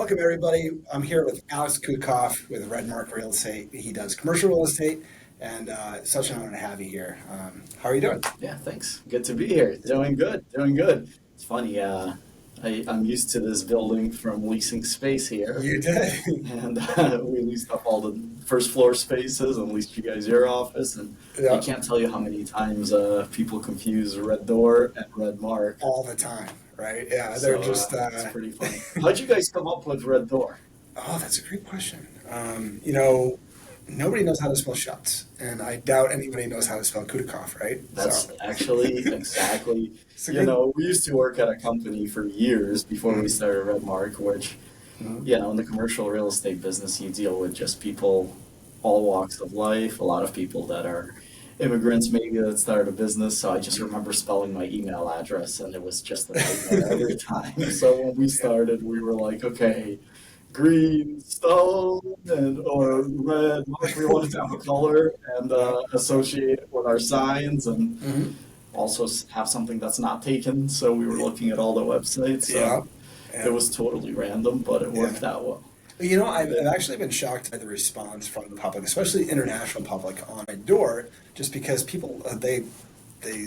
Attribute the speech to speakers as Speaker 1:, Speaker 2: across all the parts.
Speaker 1: Welcome, everybody. I'm here with Alex Kutikov with RedMark Real Estate. He does commercial real estate, and it's such an honor to have you here. How are you doing?
Speaker 2: Yeah, thanks. Good to be here. Doing good, doing good. It's funny, I'm used to this building from leasing space here,
Speaker 1: You did.
Speaker 2: and we leased up all the first floor spaces and leased you guys your office. And I
Speaker 1: Yeah,
Speaker 2: can't tell you how many times people confuse Red Door and Red Mark.
Speaker 1: all the time, right? Yeah, they're
Speaker 2: So
Speaker 1: just.
Speaker 2: it's pretty funny. How'd you guys come up with Red Door?
Speaker 1: Oh, that's a great question. Nobody knows how to spell Schutz, and I doubt anybody knows how to spell Kutikov, right?
Speaker 2: That's actually exactly,
Speaker 1: It's a good.
Speaker 2: we used to work at a company for years before we
Speaker 1: Mhm,
Speaker 2: started RedMark, which,
Speaker 1: mhm.
Speaker 2: in the commercial real estate business, you deal with just people, all walks of life, a lot of people that are immigrants maybe that started a business. So I just remember spelling my email address and it was just a nightmare every time. So when we
Speaker 1: Yeah,
Speaker 2: started, we were like, okay, green stone and or red. We wanted to have a color and
Speaker 1: yeah,
Speaker 2: associate it with our signs and
Speaker 1: mhm,
Speaker 2: also have something that's not taken. So we were looking at all the websites.
Speaker 1: yeah,
Speaker 2: So it
Speaker 1: yeah.
Speaker 2: was totally random, but it
Speaker 1: Yeah.
Speaker 2: worked out well.
Speaker 1: I've actually been shocked by the response from the public, especially international public, on Red Door, just because people they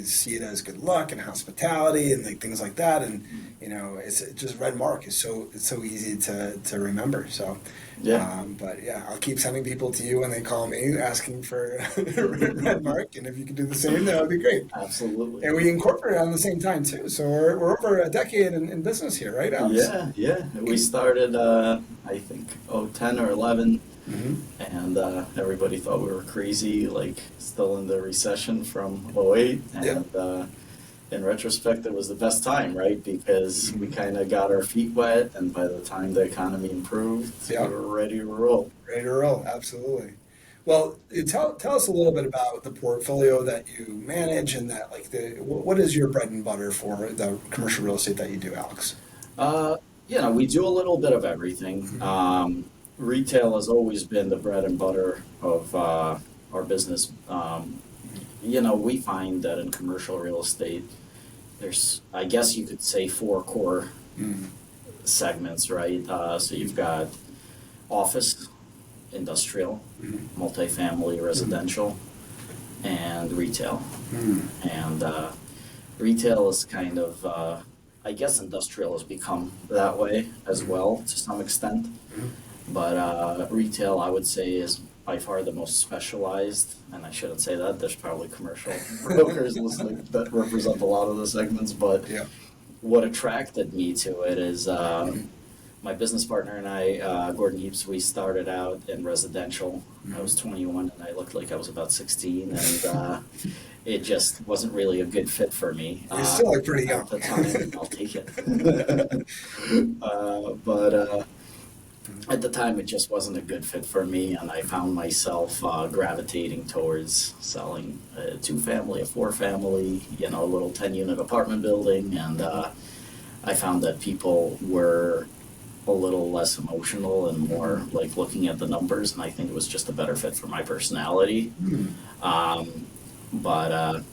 Speaker 1: see it as good luck and hospitality and like things like that, and it's just Red Mark is it's so easy to remember. So,
Speaker 2: Yeah,
Speaker 1: but yeah, I'll keep sending people to you when they call me asking for Red Mark, and if you could do the same, that would be great.
Speaker 2: absolutely.
Speaker 1: And we incorporate it on the same time too, so we're over a decade in business here, right, Alex?
Speaker 2: Yeah, yeah. We started, I think, 10 or 11,
Speaker 1: Hmm.
Speaker 2: and everybody thought we were crazy, like still in the recession from '08.
Speaker 1: Yeah.
Speaker 2: And in retrospect, it was the best time, right? Because we
Speaker 1: Mhm.
Speaker 2: kind of got our feet wet, and by the time the economy improved, we
Speaker 1: Yeah.
Speaker 2: were ready to roll.
Speaker 1: Ready to roll, absolutely. Well, tell us a little bit about the portfolio that you manage and that like what is your bread and butter for the commercial real estate that you do, Alex?
Speaker 2: Uh, we do a little bit of everything.
Speaker 1: Mhm.
Speaker 2: Retail has always been the bread and butter of our business. We find that in commercial real estate, there's, I guess you could say, four core
Speaker 1: Mm.
Speaker 2: segments, right? So you've got office, industrial,
Speaker 1: Mhm.
Speaker 2: multifamily,
Speaker 1: Mhm.
Speaker 2: residential, and retail.
Speaker 1: Mm.
Speaker 2: And retail is kind of, I guess industrial has become that way as
Speaker 1: Mhm.
Speaker 2: well to some extent.
Speaker 1: Mhm.
Speaker 2: But retail, I would say, is by far the most specialized. And I shouldn't say that. There's probably commercial brokers listening that represent a lot of the segments. But
Speaker 1: Yeah.
Speaker 2: what attracted me to it is
Speaker 1: Mhm.
Speaker 2: my business partner and I, Gordon Heaps, we started out in residential. I was
Speaker 1: Mhm.
Speaker 2: 21 and I looked like I was about 16. And it just wasn't really a good fit for me
Speaker 1: You still look pretty
Speaker 2: at
Speaker 1: young.
Speaker 2: the time. I'll take it. But at the time, it just wasn't a good fit for me, and I found myself gravitating towards selling a two-family, a four-family, a little 10-unit apartment building, and I found that people were a little less emotional and more
Speaker 1: Mhm.
Speaker 2: like looking at the numbers, and I think it was just a better fit for my personality.
Speaker 1: Mm.
Speaker 2: Um, but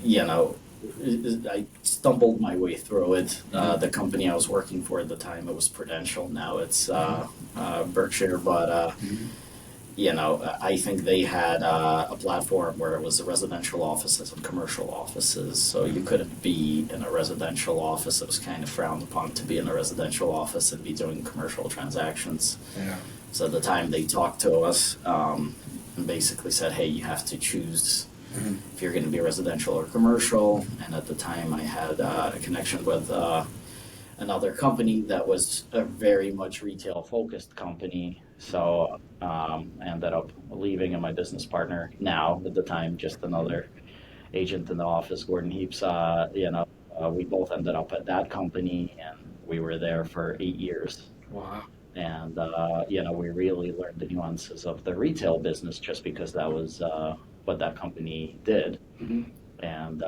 Speaker 2: you know, I stumbled my way through it.
Speaker 1: Mhm.
Speaker 2: The company I was working for at the time, it was Prudential. Now it's
Speaker 1: Mhm.
Speaker 2: Berkshire, but
Speaker 1: Mhm.
Speaker 2: I think they had a platform where it was the residential offices and commercial offices. So you
Speaker 1: Mhm.
Speaker 2: couldn't be in a residential office. It was kind of frowned upon to be in a residential office and be doing commercial transactions.
Speaker 1: Yeah.
Speaker 2: So at the time they talked to us and basically said, hey, you have to choose
Speaker 1: Mhm.
Speaker 2: if you're going to be residential or commercial. And at the time, I had a connection with another company that was a very much retail focused company. So I ended up leaving, and my business partner now, at the time, just another agent in the office, Gordon Heaps, we both ended up at that company, and we were there for 8 years.
Speaker 1: Wow.
Speaker 2: And we really learned the nuances of the retail business just because that was what that company did.
Speaker 1: Mhm.
Speaker 2: And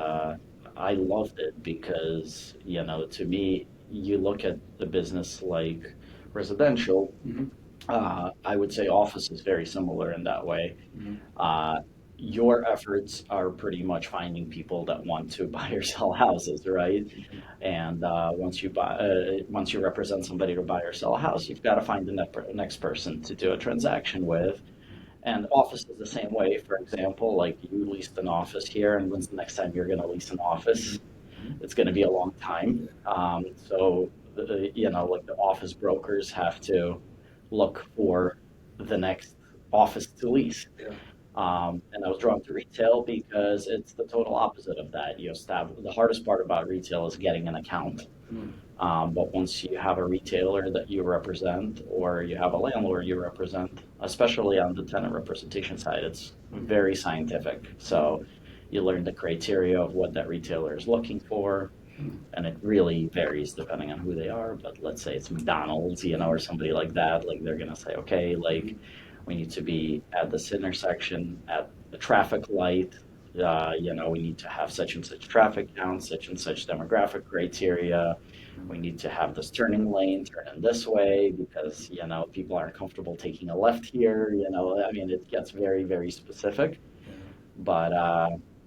Speaker 2: I loved it because, to me, you look at the business like residential,
Speaker 1: Mhm.
Speaker 2: I would say office is very similar in that way.
Speaker 1: Mhm.
Speaker 2: Uh, your efforts are pretty much finding people that want to buy or sell houses, right? And once you represent somebody to buy or sell a house, you've got to find the next person to do a transaction with. And office is the same way. For example, like you leased an office here, and when's the next time you're going to lease an office? It's going to be a long time. Like the office brokers have to look for the next office to lease.
Speaker 1: Yeah.
Speaker 2: And I was drawn to retail because it's the total opposite of that. The hardest part about retail is getting an account.
Speaker 1: Mm.
Speaker 2: But once you have a retailer that you represent, or you have a landlord you represent, especially on the tenant representation side, it's very scientific. So you learn the criteria of what that retailer is looking for, and it really varies depending on who they are. But let's say it's McDonald's, or somebody like that. Like they're gonna say, okay, like we need to be at this intersection at the traffic light. We need to have such and such traffic count, such and such demographic criteria. We need to have this turning lane turn in this way because, people aren't comfortable taking a left here. It gets very, very specific. But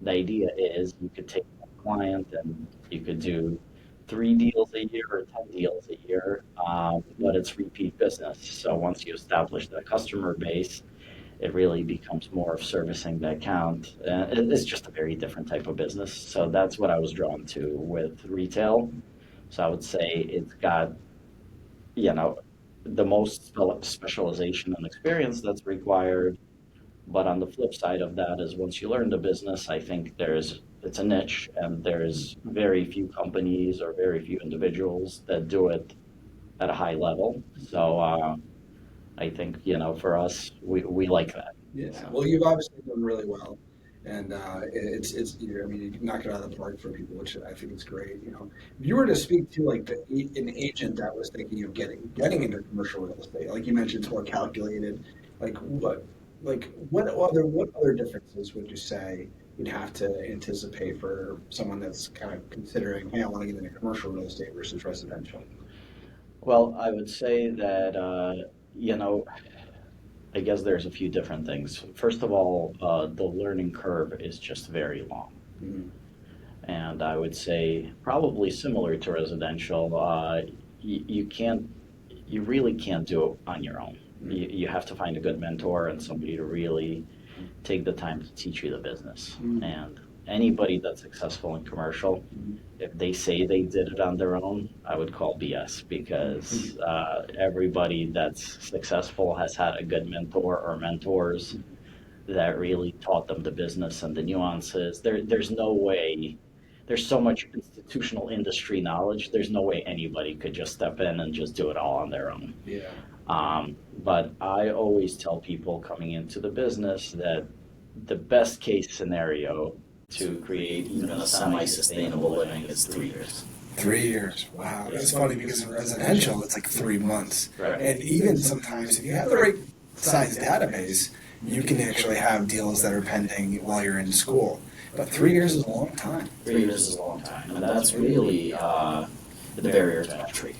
Speaker 2: the idea is you could take a client and you could do 3 deals a year or 10 deals a year, but it's repeat business. So once you establish that customer base, it really becomes more of servicing the account. It's just a very different type of business. So that's what I was drawn to with retail. So I would say it's got, the most specialization and experience that's required. But on the flip side of that is once you learn the business, I think it's a niche and there's very few companies or very few individuals that do it at a high level. So I think, for us, we like that.
Speaker 1: Yeah.
Speaker 2: So.
Speaker 1: Well, you've obviously done really well, and you knock it out of the park for people, which I think is great. If you were to speak to like an agent that was thinking of getting into commercial real estate, like you mentioned, it's more calculated. What other differences would you say you'd have to anticipate for someone that's kind of considering, hey, I want to get into commercial real estate versus residential?
Speaker 2: Well, I would say that, I guess there's a few different things. First of all, the learning curve is just very long.
Speaker 1: Mhm.
Speaker 2: And I would say probably similar to residential, you really can't do it on your own. You have to find a good mentor and somebody to really take the time to teach you the business. And anybody that's successful in commercial, if they say they did it on their own, I would call BS because everybody that's successful has had a good mentor or mentors that really taught them the business and the nuances. There's no way, there's so much institutional industry knowledge, there's no way anybody could just step in and just do it all on their own.
Speaker 1: Yeah.
Speaker 2: But I always tell people coming into the business that the best case scenario to create even a semi-sustainable living is 3 years.
Speaker 1: 3 years. Wow. That's funny because in residential, it's like 3 months.
Speaker 2: Right.
Speaker 1: And even sometimes, if you have the right size database, you can actually have deals that are pending while you're in school. But 3 years is a long time.
Speaker 2: 3 years is a long time. And that's really the barrier to entry.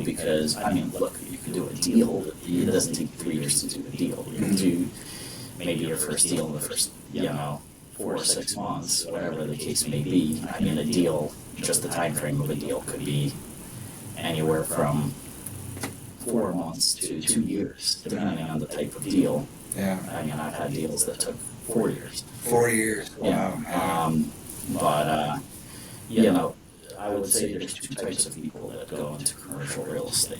Speaker 2: Because, look, you can do a deal. It doesn't take 3 years to do a deal. You can do maybe your first deal in the first, 4 or 6 months, whatever the case may be. A deal, just the time frame of a deal could be anywhere from 4 months to 2 years, depending on the type of deal.
Speaker 1: Yeah.
Speaker 2: I've had deals that took 4 years.
Speaker 1: 4 years. Wow.
Speaker 2: But I would say there's 2 types of people that go into commercial real estate.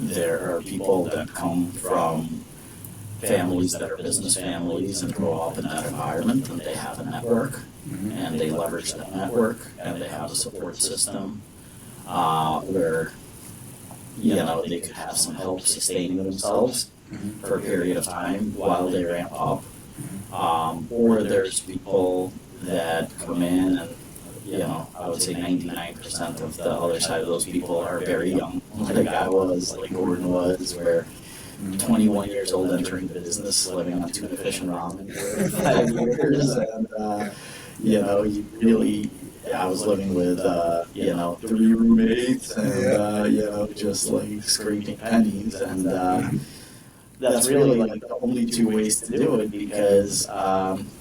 Speaker 2: There are people that come from families that are business families and grow up in that environment, and they have a network, and they leverage that network, and they have a support system where they could have some help sustaining themselves for a period of time while they ramp up. Or there's people that come in and I would say 99% of the other side of those people are very young, like I was, like Gordon was, where 21 years old entering the business, living on tuna fish and ramen for 5 years, and you really, I was living with 3 roommates, and just like scraping pennies, and that's really like the only two ways to do it because,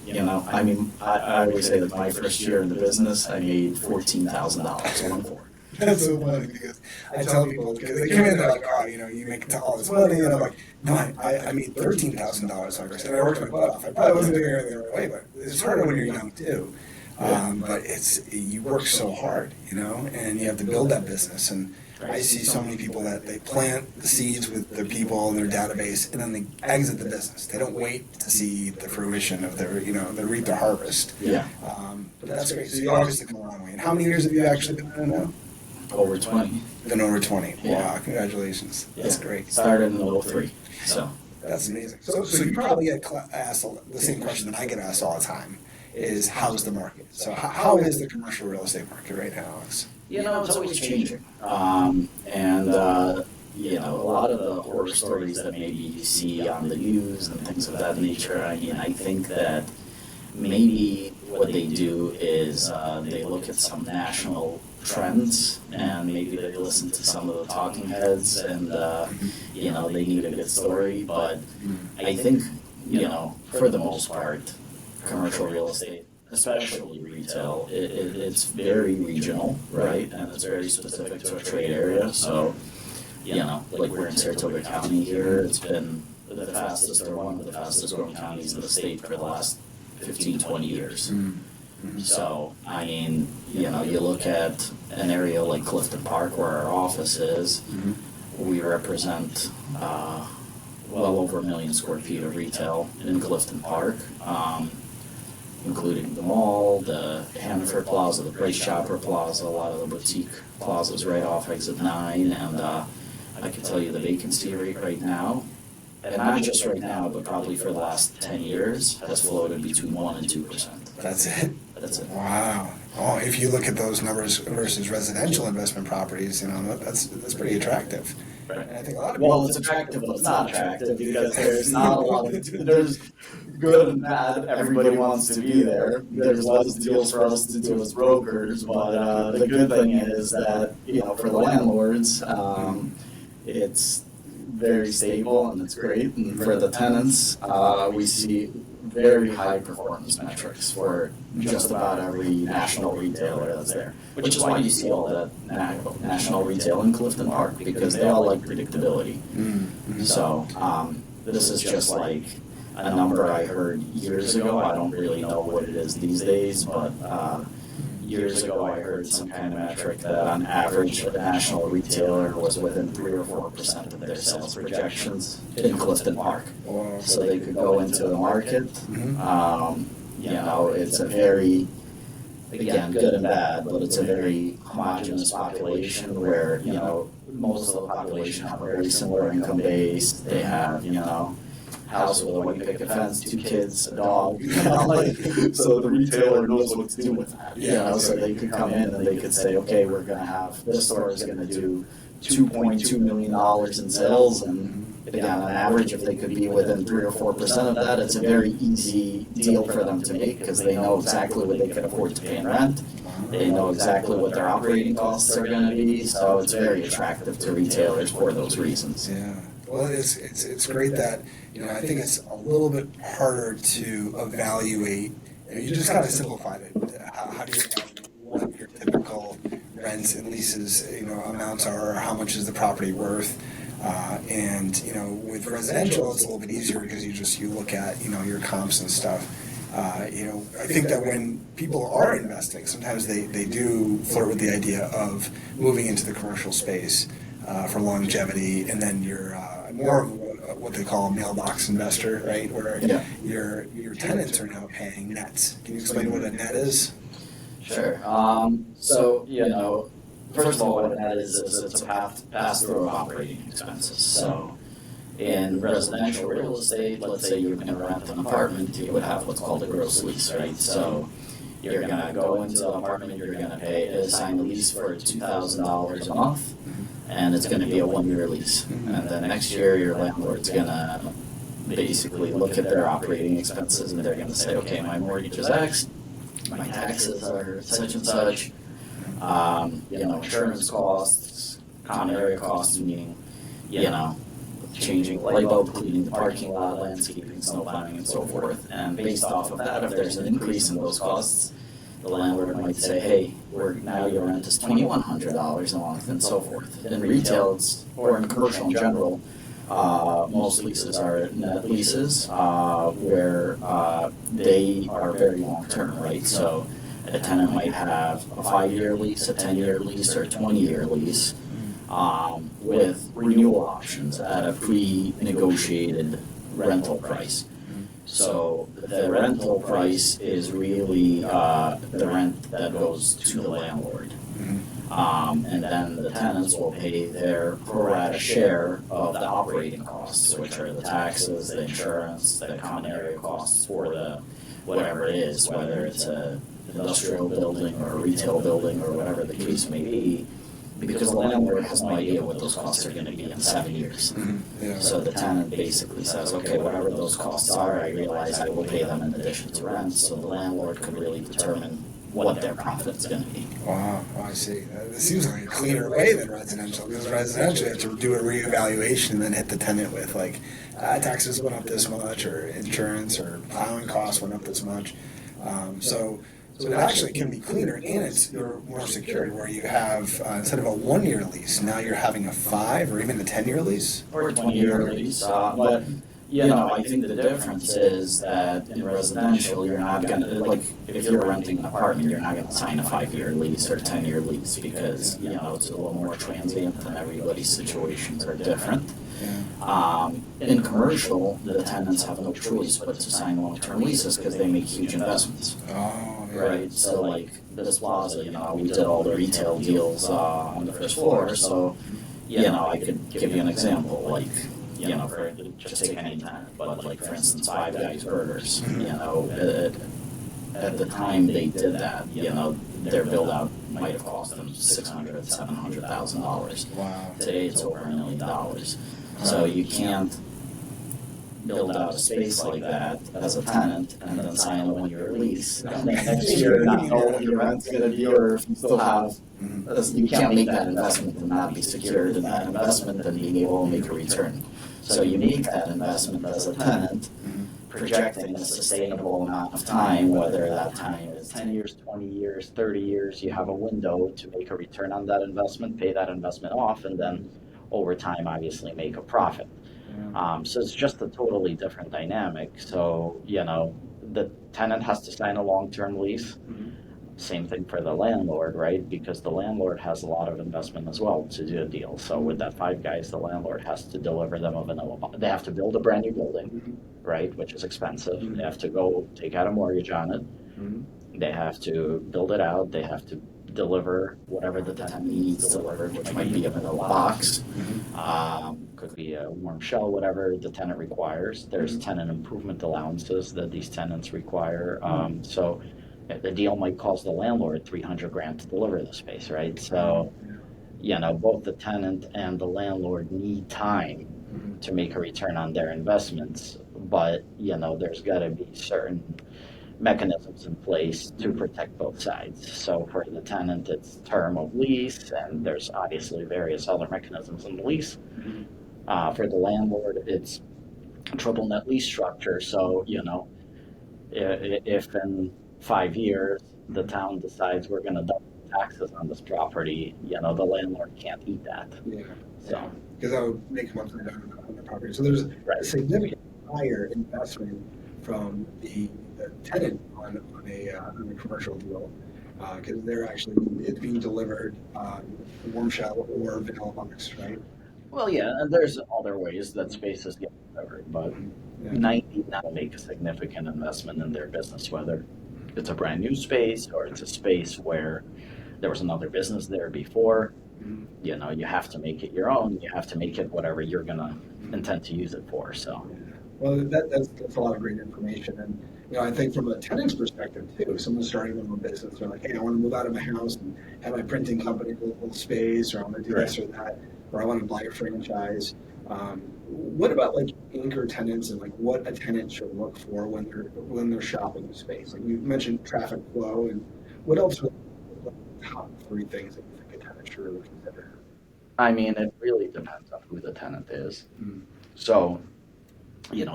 Speaker 2: you know, I mean, I always say that my first year in the business, I made $14,000 one quarter.
Speaker 1: That's so funny because I tell people, because they come in, they're like, oh, you know, you make all this money, and I'm like, no, I made $13,000 August, and I worked my butt off. I probably wasn't doing everything the right way, but it's harder when you're young too. But you work so hard, you know, and you have to build that business. And I see so many people that they plant the seeds with their people and their database, and then they exit the business. They don't wait to see the fruition of their, you know, they reap their harvest.
Speaker 2: Yeah.
Speaker 1: But that's great. So you obviously come a long way. And how many years have you actually been doing it now?
Speaker 2: Over 20.
Speaker 1: Been over 20.
Speaker 2: Yeah.
Speaker 1: Wow, congratulations. That's great.
Speaker 2: Started in 03, so.
Speaker 1: That's amazing. So you probably get asked the same question that I get asked all the time is how's the market? So how is the commercial real estate market right now, Alex?
Speaker 2: You know, it's always changing. You know, a lot of the horror stories that maybe you see on the news and things of that nature, I mean, I think that maybe what they do is they look at some national trends and maybe they listen to some of the talking heads and, you know, they need a good story. But I think, you know, for the most part, commercial real estate, especially retail, it's very regional, right? And it's very specific to a trade area. So, you know, like we're in Saratoga County here, it's been the fastest or one of the fastest growing counties in the state for the last 15, 20 years. So, I mean, you know, you look at an area like Clifton Park where our office is, we represent well over 1 million square feet of retail in Clifton Park, including the mall, the Hannaford Plaza, the Price Chopper Plaza, a lot of the boutique plazas right off Exit 9, and I can tell you the vacancy rate right now, and not just right now, but probably for the last 10 years, has floated between 1% and 2%.
Speaker 1: That's it?
Speaker 2: That's it.
Speaker 1: Wow. Oh, if you look at those numbers versus residential investment properties, you know, that's pretty attractive.
Speaker 2: Right.
Speaker 1: And I think a lot of people...
Speaker 2: Well, it's attractive, but it's not attractive because there's not a lot of, there's good and bad, everybody wants to be there. There's less deals for us to do as brokers, but the good thing is that, you know, for the landlords, it's very stable and it's great. And for the tenants, we see very high performance metrics for just about every national retailer that's there, which is why you see all that national retail in Clifton Park, because they all like predictability. So this is just like a number I heard years ago. I don't really know what it is these days, but years ago I heard some kind of metric that on average a national retailer was within 3 or 4% of their sales projections in Clifton Park.
Speaker 1: Wow.
Speaker 2: So they could go into the market. You know, it's a very, again, good and bad, but it's a very homogeneous population where, you know, most of the population have a very similar income base. They have, you know, house with a white picket fence, 2 kids, a dog, you know, like, so the retailer knows what to do with that. You know, so they could come in and they could say, okay, we're gonna have, this store is gonna do $2.2 million in sales, and again, on average, if they could be within 3 or 4% of that, it's a very easy deal for them to make because they know exactly what they can afford to pay in rent. They know exactly what their operating costs are going to be, so it's very attractive to retailers for those reasons.
Speaker 1: Yeah. Well, it's great that, you know, I think it's a little bit harder to evaluate. You just kind of simplified it. How do you evaluate what your typical rents and leases, you know, amounts are, or how much is the property worth? And, you know, with residential, it's a little bit easier because you look at, you know, your comps and stuff. You know, I think that when people are investing, sometimes they do flirt with the idea of moving into the commercial space for longevity, and then you're more of what they call a mailbox investor, right? Where your tenants are now paying nets. Can you explain what a net is?
Speaker 2: Sure. So, you know, first of all, what a net is it's a pass-through of operating expenses. So in residential real estate, let's say you're going to rent an apartment, you would have what's called a gross lease, right? So you're going to go into the apartment, you're going to sign a lease for $2,000 a month, and it's going to be a 1-year lease. And then next year, your landlord's going to basically look at their operating expenses, and they're going to say, okay, my mortgage is X, my taxes are such and such, you know, insurance costs, common area costs, meaning, you know, changing the light bulb, cleaning the parking lot, landscaping, snow plowing, and so forth. And based off of that, if there's an increase in those costs, the landlord might say, hey, now your rent is $2,100 a month, and so forth. In retail, or in commercial in general, most leases are net leases, where they are very long-term, right? So a tenant might have a 5-year lease, a 10-year lease, or a 20-year lease, with renewal options at a pre-negotiated rental price. So the rental price is really the rent that goes to the landlord. And then the tenants will pay their pro rata share of the operating costs, which are the taxes, the insurance, the common area costs for the whatever it is, whether it's a industrial building or a retail building or whatever the case may be, because the landlord has no idea what those costs are going to be in 7 years.
Speaker 1: Yeah.
Speaker 2: So the tenant basically says, okay, whatever those costs are, I realize I will pay them in addition to rent, so the landlord could really determine what their profit's going to be.
Speaker 1: Wow, I see. It seems like a cleaner way than residential, because residential, you have to do a reevaluation and then hit the tenant with like, taxes went up this much, or insurance or plowing costs went up this much. So it actually can be cleaner, and you're more secured, where you have, instead of a 1-year lease, now you're having a 5 or even a 10-year lease?
Speaker 2: Or a 20-year lease, but I think the difference is that in residential, you're not gonna, like, if you're renting an apartment, you're not gonna sign a 5-year lease or a 10-year lease, because, it's a little more transient and everybody's situations are different. In commercial, the tenants have no choice but to sign long-term leases because they make huge investments.
Speaker 1: Oh, yeah.
Speaker 2: Right, so like this plaza, we did all the retail deals on the first floor, so, I could give you an example, like, for just take any tenant, but like for instance, Five Guys Burgers, at the time they did that, their build out might have cost them $600,000-$700,000.
Speaker 1: Wow.
Speaker 2: Today it's over $1 million. So you can't build out a space like that as a tenant and then sign a 1-year lease. And then next year, not know what your rent's going to be, or if you still have, you can't make that investment and not be secured in that investment and being able to make a return. So you make that investment as a tenant, projecting a sustainable amount of time, whether that time is 10 years, 20 years, 30 years, you have a window to make a return on that investment, pay that investment off, and then over time, obviously make a profit. So it's just a totally different dynamic. So, the tenant has to sign a long-term lease. Same thing for the landlord, right? Because the landlord has a lot of investment as well to do a deal. So with that Five Guys, the landlord has to deliver them a vanilla. They have to build a brand new building, right? Which is expensive. They have to go take out a mortgage on it. They have to build it out. They have to deliver whatever the tenant needs delivered, which might be a vanilla box, could be a warm shell, whatever the tenant requires. There's tenant improvement allowances that these tenants require. So the deal might cost the landlord $300,000 to deliver the space, right? So, both the tenant and the landlord need time to make a return on their investments, but there's got to be certain mechanisms in place to protect both sides. So for the tenant, it's term of lease, and there's obviously various other mechanisms in the lease. For the landlord, it's triple net lease structure. So, if in 5 years the town decides we're going to double taxes on this property, the landlord can't eat that.
Speaker 1: Yeah.
Speaker 2: So,
Speaker 1: because that would make monthly on the property. So there's a significant higher investment from the tenant on a commercial deal, because it's being delivered warm shell or vanilla box, right?
Speaker 2: well, yeah, and there's other ways that spaces get delivered, but 90 now make a significant investment in their business, whether it's a brand new space or it's a space where there was another business there before. You have to make it your own. You have to make it whatever you're gonna intend to use it for. So,
Speaker 1: well, that's a lot of great information, and I think from a tenant's perspective too. Someone's starting their own business. They're like, hey, I want to move out of my house and have my printing company a little space, or I want to do this or that, or I want to buy a franchise. What about like anchor tenants, and like what a tenant should look for when they're shopping the space? Like you mentioned traffic flow, and what else are the top 3 things that you think a tenant should really consider?
Speaker 2: I mean, it really depends on who the tenant is. So,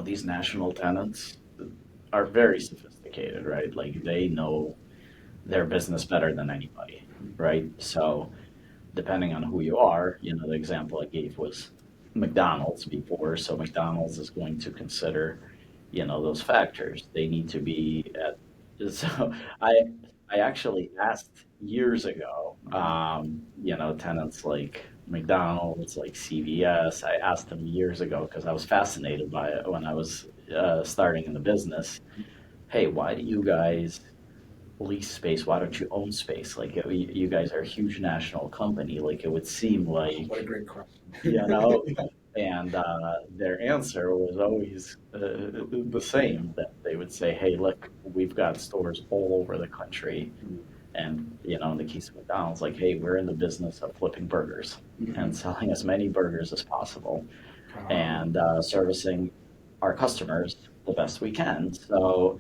Speaker 2: these national tenants are very sophisticated, right? Like they know their business better than anybody, right? So, depending on who you are, the example I gave was McDonald's before. So, McDonald's is going to consider, those factors. They need to be at, so I actually asked years ago, tenants like McDonald's, like CVS, I asked them years ago because I was fascinated by it when I was starting in the business. Hey, why do you guys lease space? Why don't you own space? Like you guys are a huge national company. Like it would seem
Speaker 1: What a
Speaker 2: like,
Speaker 1: great question.
Speaker 2: you know,
Speaker 1: Yeah.
Speaker 2: and their answer was always the same. That they would say, "Hey, look, we've got stores all over the country, and in the case of McDonald's, like, hey, we're in the business of flipping burgers and selling as many burgers as possible, and servicing our customers the best we can. So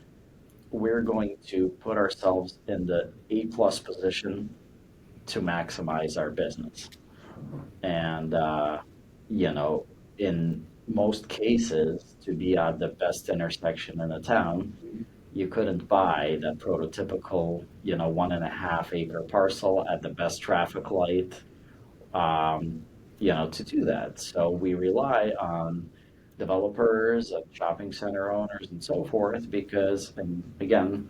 Speaker 2: we're going to put ourselves in the A plus position to maximize our business. And, in most cases, to be at the best intersection in the town, you couldn't buy that prototypical, 1.5 acre parcel at the best traffic light, to do that. So we rely on developers, shopping center owners, and so forth, because, and again,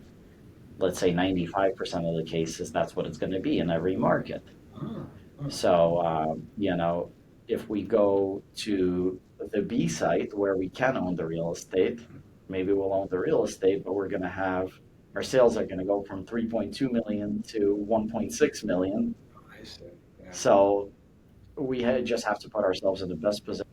Speaker 2: let's say 95% of the cases, that's what it's going to be in every market.
Speaker 1: Ah, ah.
Speaker 2: So, if we go to the B site where we can own the real estate, maybe we'll own the real estate, but we're going to have our sales are going to go from 3.2 million to 1.6 million.
Speaker 1: I see. Yeah.
Speaker 2: So just have to put ourselves in the best position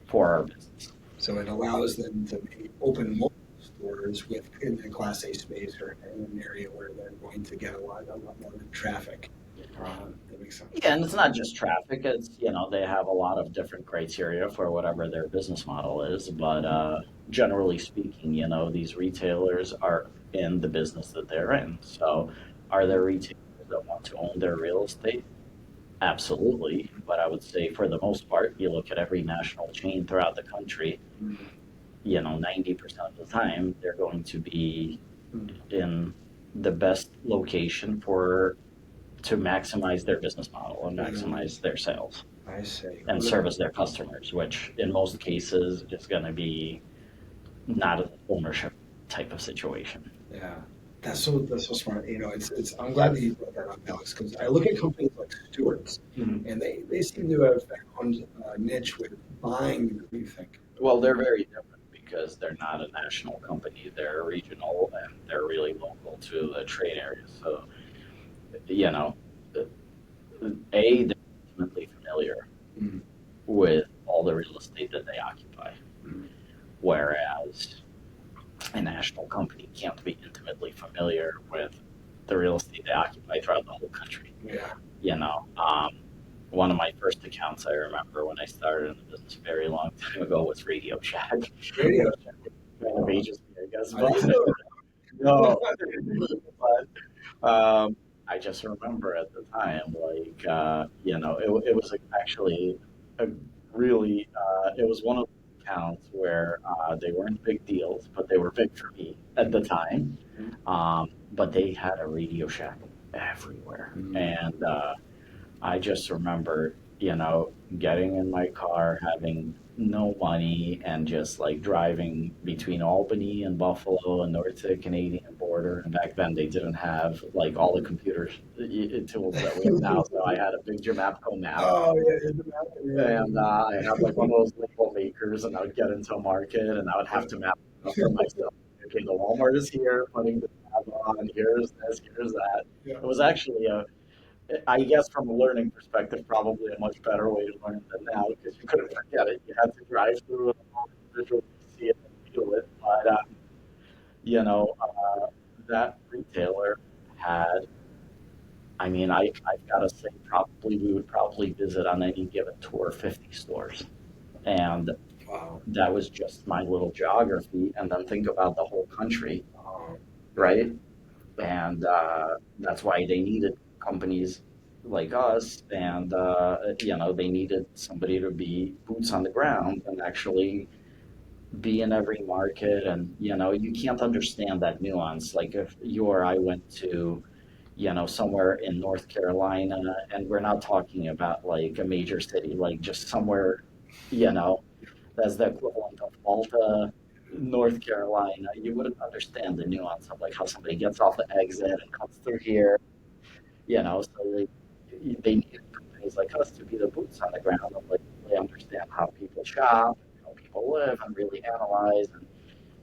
Speaker 2: for our business.
Speaker 1: So it allows them to maybe open multiple stores in the Class A space or in an area where they're going to get a lot more traffic. That makes sense.
Speaker 2: Yeah, and it's not just traffic. It's, they have a lot of different criteria for whatever their business model is. But generally speaking, these retailers are in the business that they're in. So are there retailers that want to own their real estate? Absolutely. But I would say for the most part, you look at every national chain throughout the country, 90% of the time, they're going to be in the best location to maximize their business model and maximize their sales
Speaker 1: I see.
Speaker 2: and service their customers, which in most cases is going to be not an ownership type of situation.
Speaker 1: Yeah. That's so smart. It's I'm glad that you brought that up, Alex, because I look at companies like Stewart's, and they seem to have found a niche with buying. What do you think?
Speaker 2: Well, they're very different because they're not a national company. They're regional and they're really local to the trade area. So, you know, they're intimately familiar
Speaker 1: Mm.
Speaker 2: with all the real estate that they occupy, whereas a national company can't be intimately familiar with the real estate they occupy throughout the whole country.
Speaker 1: Yeah.
Speaker 2: You know, um, One of my first accounts I remember when I started in the business a very long time ago was Radio Shack.
Speaker 1: Radio.
Speaker 2: Kind of ages me, I guess,
Speaker 1: Are they
Speaker 2: but
Speaker 1: still
Speaker 2: no.
Speaker 1: around?
Speaker 2: But I just remember at the time, like, it was actually a really, it was one of the accounts where they weren't big deals, but they were big for me at the time. But they had a Radio Shack everywhere. And I just remember, getting in my car, having no money, and just like driving between Albany and Buffalo and north to the Canadian border. And back then, they didn't have like all the computer tools that we have now. So I had a big Jamapco map,
Speaker 1: Oh yeah, yeah.
Speaker 2: and I had like one of those label makers, and I would get into a market, and I would have to map it out for myself. Okay, the Walmart is here, putting the tab on. Here's this, here's that.
Speaker 1: Yeah.
Speaker 2: It was actually I guess from a learning perspective, probably a much better way to learn than now because you couldn't forget it. You had to drive through it all individually, see it and feel it. But that retailer had. I mean, I've got to say, probably we would probably visit on any given tour 50 stores, and
Speaker 1: Wow.
Speaker 2: that was just my little geography. And then think about the whole country,
Speaker 1: Oh,
Speaker 2: right? And that's why they needed companies like us, and they needed somebody to be boots on the ground and actually be in every market. And you can't understand that nuance. Like if you or I went to somewhere in North Carolina, and we're not talking about like a major city, like just somewhere, you know, that's the equivalent of Malta, North Carolina, you wouldn't understand the nuance of like how somebody gets off the exit and comes through here, so they need companies like us to be the boots on the ground and like really understand how people shop, how people live, and really analyze. And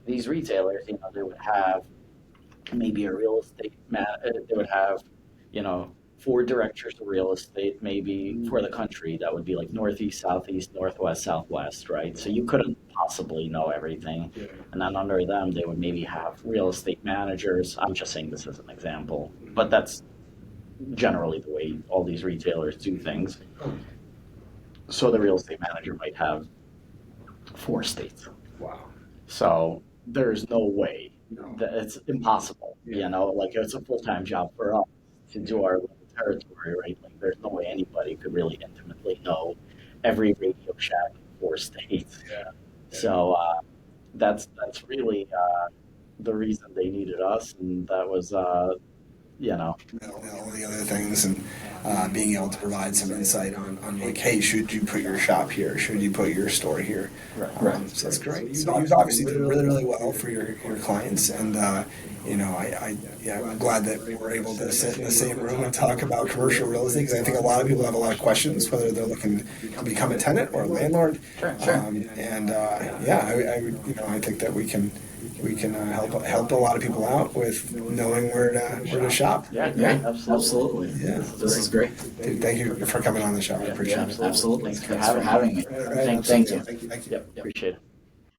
Speaker 2: these retailers, they would have maybe a real estate they would have, you know, four directors of real estate, maybe for the country. That would be like northeast, southeast, northwest, southwest, right? So you couldn't possibly know everything.
Speaker 1: Yeah.
Speaker 2: And then under them, they would maybe have real estate managers. I'm just saying this as an example, but that's generally the way all these retailers do things. So the real estate manager might have four states.
Speaker 1: Wow.
Speaker 2: So there's no way
Speaker 1: No.
Speaker 2: that it's impossible, like it's a full-time job for us to do our little territory, right? Like there's no way anybody could really intimately know every Radio Shack in four states.
Speaker 1: Yeah.
Speaker 2: So that's really the reason they needed us, and that was
Speaker 1: All the other things, and being able to provide some insight on like, hey, should you put your shop here? Should you put your store here?
Speaker 2: Right.
Speaker 1: So that's great. So you've obviously done really, really well for your clients, and I'm glad that we're able to sit in the same room and talk about commercial real estate, because I think a lot of people have a lot of questions, whether they're looking to become a tenant or a landlord.
Speaker 2: Sure.
Speaker 1: I think that we can help a lot of people out with knowing where to shop.
Speaker 2: Yeah, absolutely.
Speaker 1: Yeah.
Speaker 2: This is great.
Speaker 1: Dude, thank you for coming on the show. I appreciate it.
Speaker 2: Absolutely. Thanks for having me.
Speaker 1: All right,
Speaker 2: Thank you.
Speaker 1: Thank you.
Speaker 2: Yep, appreciate it.